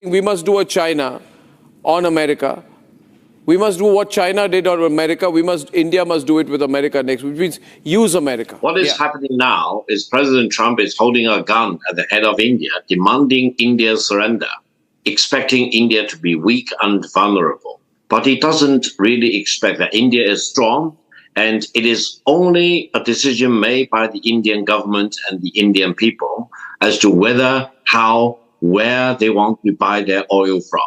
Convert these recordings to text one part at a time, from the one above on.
We must do what China on America. We must do what China did on America. India must do it with America next, which means use America. What is happening now is President Trump is holding a gun at the head of India, demanding India's surrender, expecting India to be weak and vulnerable. But he doesn't really expect that India is strong, and it is only a decision made by the Indian government and the Indian people as to whether, how, where they want to buy their oil from.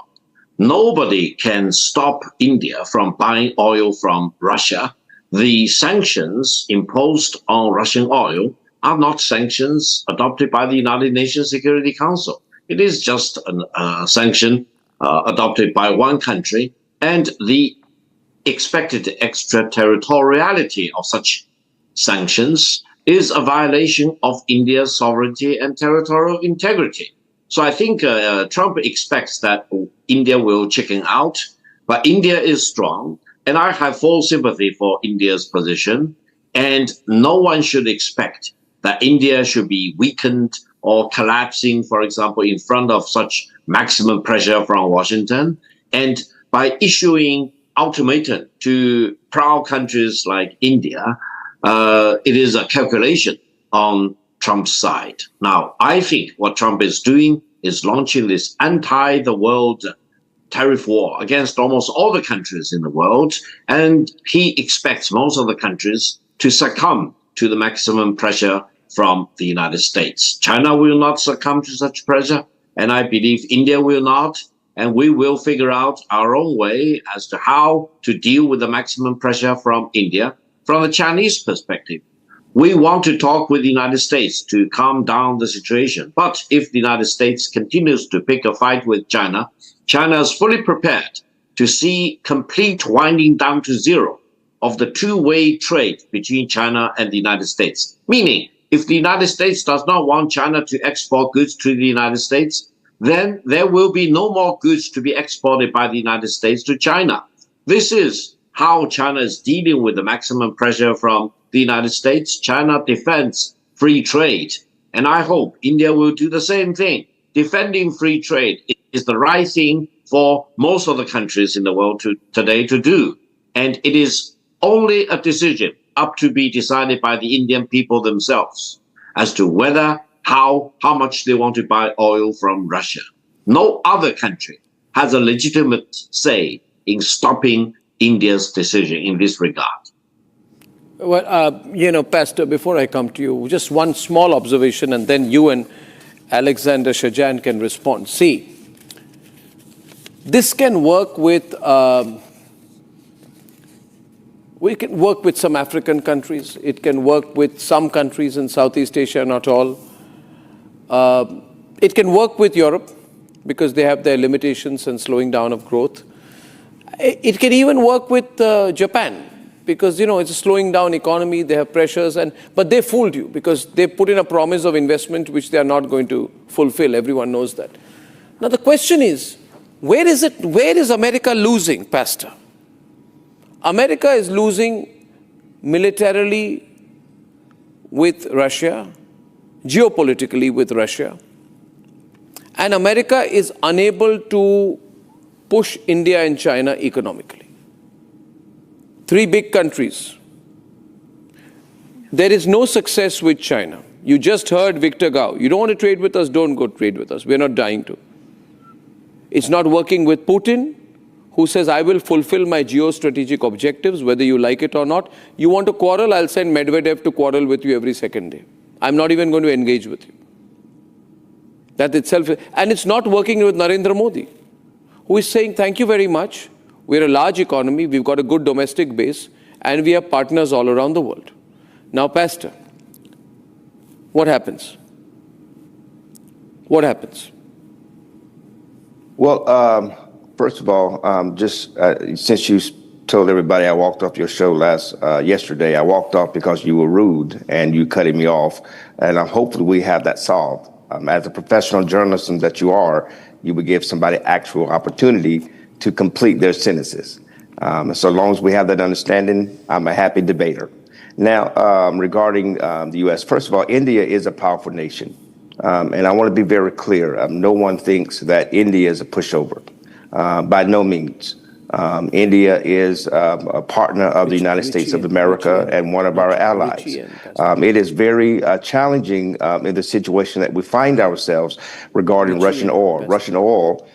Nobody can stop India from buying oil from Russia. The sanctions imposed on Russian oil are not sanctions adopted by the United Nations Security Council. It is just a sanction adopted by one country, and the expected extraterritoriality of such sanctions is a violation of India's sovereignty and territorial integrity. So I think Trump expects that India will chicken out, but India is strong, and I have full sympathy for India's position, and no one should expect that India should be weakened or collapsing, for example, in front of such maximum pressure from Washington. And by issuing ultimatum to proud countries like India, it is a calculation on Trump's side. Now, I think what Trump is doing is launching this anti-the-world tariff war against almost all the countries in the world, and he expects most of the countries to succumb to the maximum pressure from the United States. China will not succumb to such pressure, and I believe India will not, and we will figure out our own way as to how to deal with the maximum pressure from India from the Chinese perspective. We want to talk with the United States to calm down the situation. But if the United States continues to pick a fight with China, China is fully prepared to see complete winding down to zero of the two-way trade between China and the United States. Meaning, if the United States does not want China to export goods to the United States, then there will be no more goods to be exported by the United States to China. This is how China is dealing with the maximum pressure from the United States. China defends free trade. And I hope India will do the same thing. Defending free trade is the right thing for most of the countries in the world today to do. And it is only a decision up to be decided by the Indian people themselves as to whether, how much they want to buy oil from Russia. No other country has a legitimate say in stopping India's decision in this regard. Well, Pastor, before I come to you, just one small observation, and then you and Alexander Shajan can respond. See, this can work with, we can work with some African countries. It can work with some countries in Southeast Asia, not all. It can work with Europe because they have their limitations and slowing down of growth. It can even work with Japan because, it's a slowing down economy. They have pressures, but they fooled you because they put in a promise of investment which they are not going to fulfill. Everyone knows that. Now, the question is, where is America losing, Pastor? America is losing militarily with Russia, geopolitically with Russia, and America is unable to push India and China economically. Three big countries. There is no success with China. You just heard Victor Gao. You don't want to trade with us, don't go trade with us. We're not dying to. It's not working with Putin, who says, I will fulfill my geostrategic objectives, whether you like it or not. You want to quarrel, I'll send Medvedev to quarrel with you every second day. I'm not even going to engage with you. That itself, and it's not working with Narendra Modi, who is saying, thank you very much. We're a large economy, we've got a good domestic base, and we have partners all around the world. Now, Pastor, what happens? What happens? Well, first of all, since you told everybody I walked off your show yesterday, I walked off because you were rude and you cutting me off, and hopefully we have that solved. As a professional journalist that you are, you would give somebody actual opportunity to complete their sentences. So long as we have that understanding, I'm a happy debater. Now, regarding the U.S., first of all, India is a powerful nation. And I want to be very clear. No one thinks that India is a pushover. By no means. India is a partner of the United States of America and one of our allies. It is very challenging in the situation that we find ourselves regarding Russian oil. Russian oil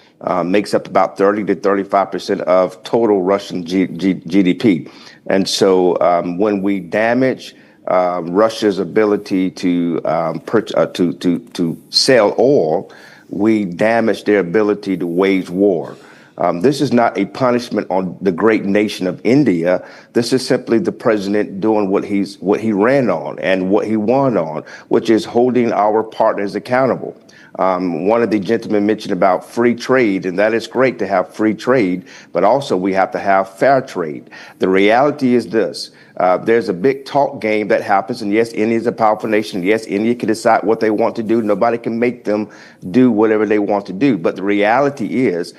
makes up about 30 to 35% of total Russian GDP. And so when we damage Russia's ability to sell oil, we damage their ability to wage war. This is not a punishment on the great nation of India. This is simply the president doing what he ran on and what he won on, which is holding our partners accountable. One of the gentlemen mentioned about free trade, and that is great to have free trade, but also we have to have fair trade. The reality is this. There's a big talk game that happens, and yes, India is a powerful nation. Yes, India can decide what they want to do. Nobody can make them do whatever they want to do. But the reality is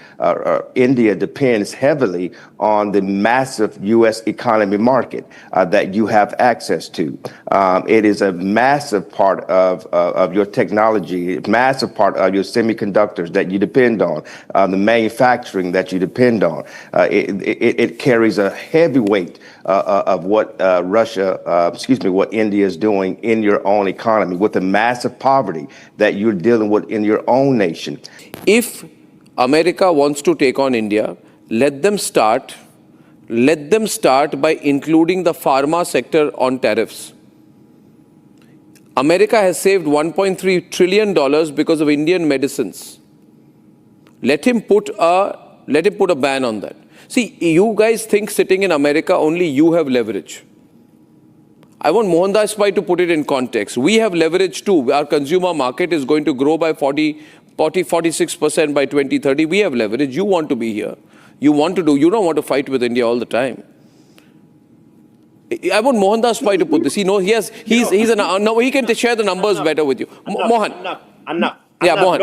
India depends heavily on the massive U.S. economy market that you have access to. It is a massive part of your technology, massive part of your semiconductors that you depend on, the manufacturing that you depend on. It carries a heavy weight of what what India is doing in your own economy with the massive poverty that you're dealing with in your own nation. If America wants to take on India, let them start by including the pharma sector on tariffs. America has saved $1.3 trillion because of Indian medicines. Let him put a ban on that. See, you guys think sitting in America only you have leverage. I want Mohandas Pai to put it in context. We have leverage too. Our consumer market is going to grow by 46% by 2030. We have leverage. You want to be here. You don't want to fight with India all the time. I want Mohandas Pai to put this. He can share the numbers better with you. Mohan. Yeah, Mohan.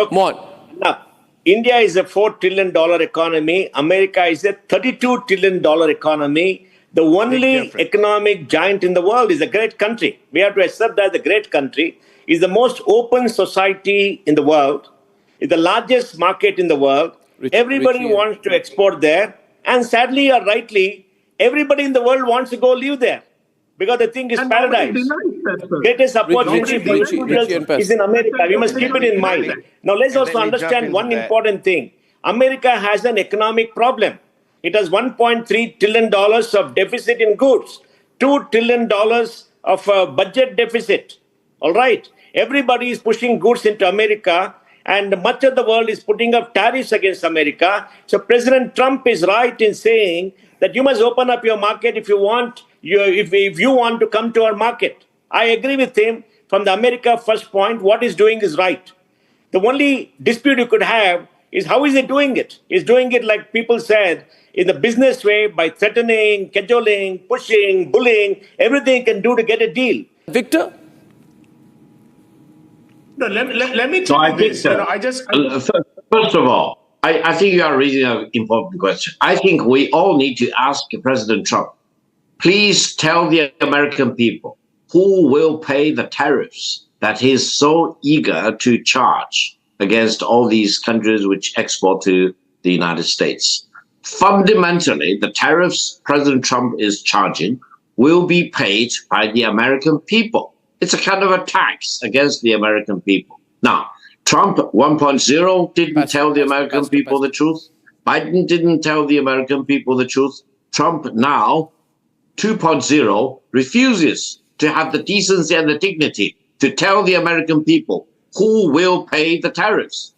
India is a $4 trillion economy. America is a $32 trillion economy. The only economic giant in the world is a great country. We have to accept that the great country is the most open society in the world, is the largest market in the world. Everybody wants to export there. And sadly or rightly, everybody in the world wants to go live there because they think it's paradise. Greatest opportunity for individuals is in America. We must keep it in mind. Now, let's also understand one important thing. America has an economic problem. It has $1.3 trillion of deficit in goods, $2 trillion of budget deficit. All right. Everybody is pushing goods into America, and much of the world is putting up tariffs against America. So President Trump is right in saying that you must open up your market if you want to come to our market. I agree with him. From the America First point, what he's doing is right. The only dispute you could have is how is he doing it? He's doing it like people said, in the business way, by threatening, cajoling, pushing, bullying, everything he can do to get a deal. Victor? No, let me tell you this. First of all, I think you are raising an important question. I think we all need to ask President Trump, please tell the American people who will pay the tariffs that he is so eager to charge against all these countries which export to the United States. Fundamentally, the tariffs President Trump is charging will be paid by the American people. It's a kind of a tax against the American people. Now, Trump 1.0 didn't tell the American people the truth. Biden didn't tell the American people the truth. Trump now 2.0 refuses to have the decency and the dignity to tell the American people who will pay the tariffs.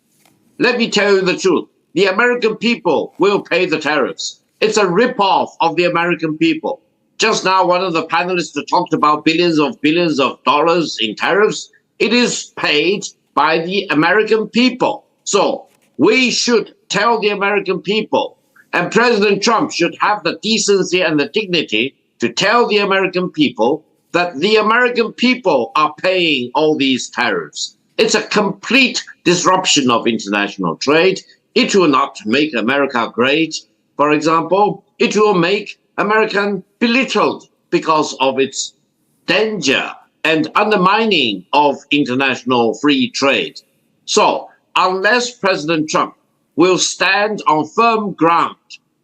Let me tell you the truth. The American people will pay the tariffs. It's a ripoff of the American people. Just now, one of the panelists talked about billions of dollars in tariffs. It is paid by the American people. So we should tell the American people, and President Trump should have the decency and the dignity to tell the American people that the American people are paying all these tariffs. It's a complete disruption of international trade. It will not make America great. For example, it will make America belittled because of its danger and undermining of international free trade. So unless President Trump will stand on firm ground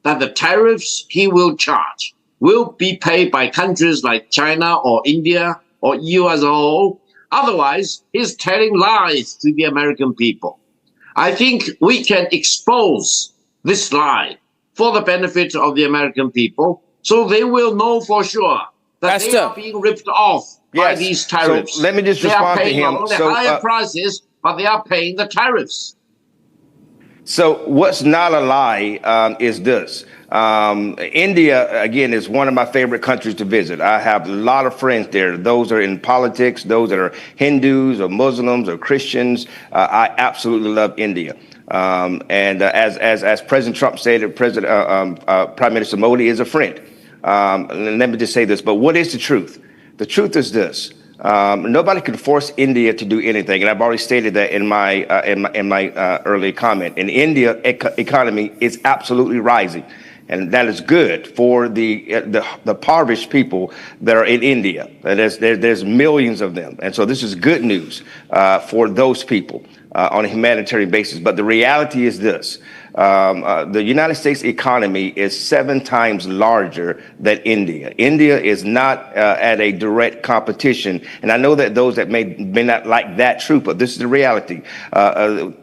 that the tariffs he will charge will be paid by countries like China or India or EU as a whole, otherwise he's telling lies to the American people. I think we can expose this lie for the benefit of the American people, so they will know for sure that they are being ripped off by these tariffs. So let me just respond to him. They are paying higher prices, but they are paying the tariffs. So what's not a lie is this. India, again, is one of my favorite countries to visit. I have a lot of friends there. Those are in politics, those that are Hindus or Muslims or Christians. I absolutely love India. As President Trump said, Prime Minister Modi is a friend. Let me just say this, but what is the truth? The truth is this. Nobody can force India to do anything, and I've already stated that in my earlier comment. And India economy is absolutely rising, and that is good for the impoverished people that are in India. There's millions of them, and so this is good news for those people on a humanitarian basis. But the reality is this. The United States economy is 7 times larger than India. India is not at a direct competition. And I know that those that may not like that truth, but this is the reality.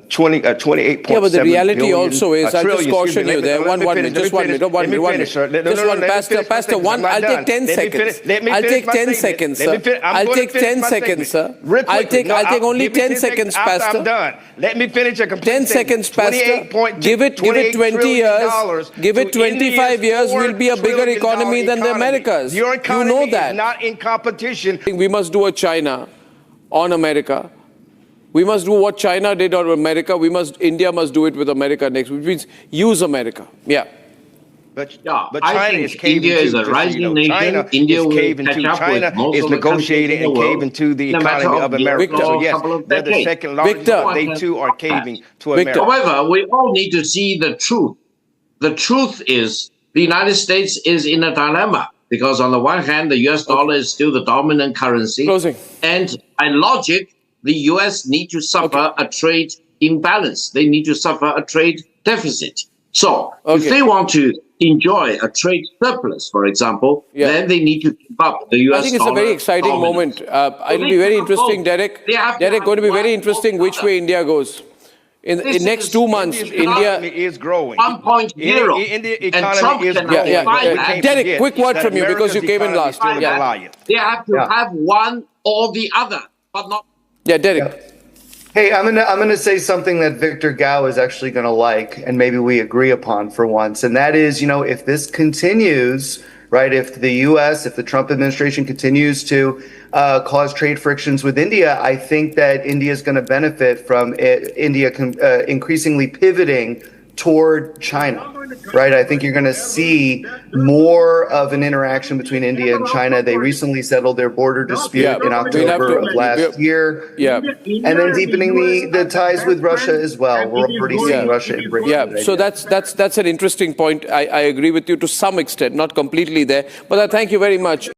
28.7 Yeah, but the reality billion, also is, I'll just caution you there. One minute, just 1 minute, 1 minute. Just one, Pastor, I'll take 10 seconds. I'll take 10 seconds, sir. I'll take 10 seconds, sir. I'll take only 10 seconds, Pastor. I'm done. Let me finish a complete 10 seconds, Pastor. Give it 20 years. Give it 25 years. We'll be a bigger economy than the Americas. Your economy you know that. is not in competition. We must do a China on America. We must do what China did on America. India must do it with America next, which means use America. Yeah. But China is caving India is a rising nation. China India is caving to. China is negotiating and caving to the economy of America. So yes, they're the second largest, but they too are caving to America. However, we all need to see the truth. The truth is the United States is in a dilemma because on the one hand, the US dollar is still the dominant currency. And by logic, the US need to suffer a trade imbalance. They need to suffer a trade deficit. So if they want to enjoy a trade surplus, for example, then they need to keep up the US dollar. I think it's a very exciting moment. It'll be very interesting, Derek. Derek, going to be very interesting which way India goes. In next 2 months, India is growing. 1.0. India economy is growing. Derek, quick word from you because you came in last. They have to have one or the other, but not. Yeah, Derek. Hey, I'm gonna say something that Victor Gao is actually gonna like, and maybe we agree upon for once, and that is, if this continues, right? If the Trump administration continues to cause trade frictions with India, I think that India is going to benefit from India increasingly pivoting toward China, right? I think you're going to see more of an interaction between India and China. They recently settled their border dispute in October of last year. And then deepening the ties with Russia as well. We're already seeing Russia embrace So that's an interesting point. I agree with you to some extent, not completely there. But I thank you very much.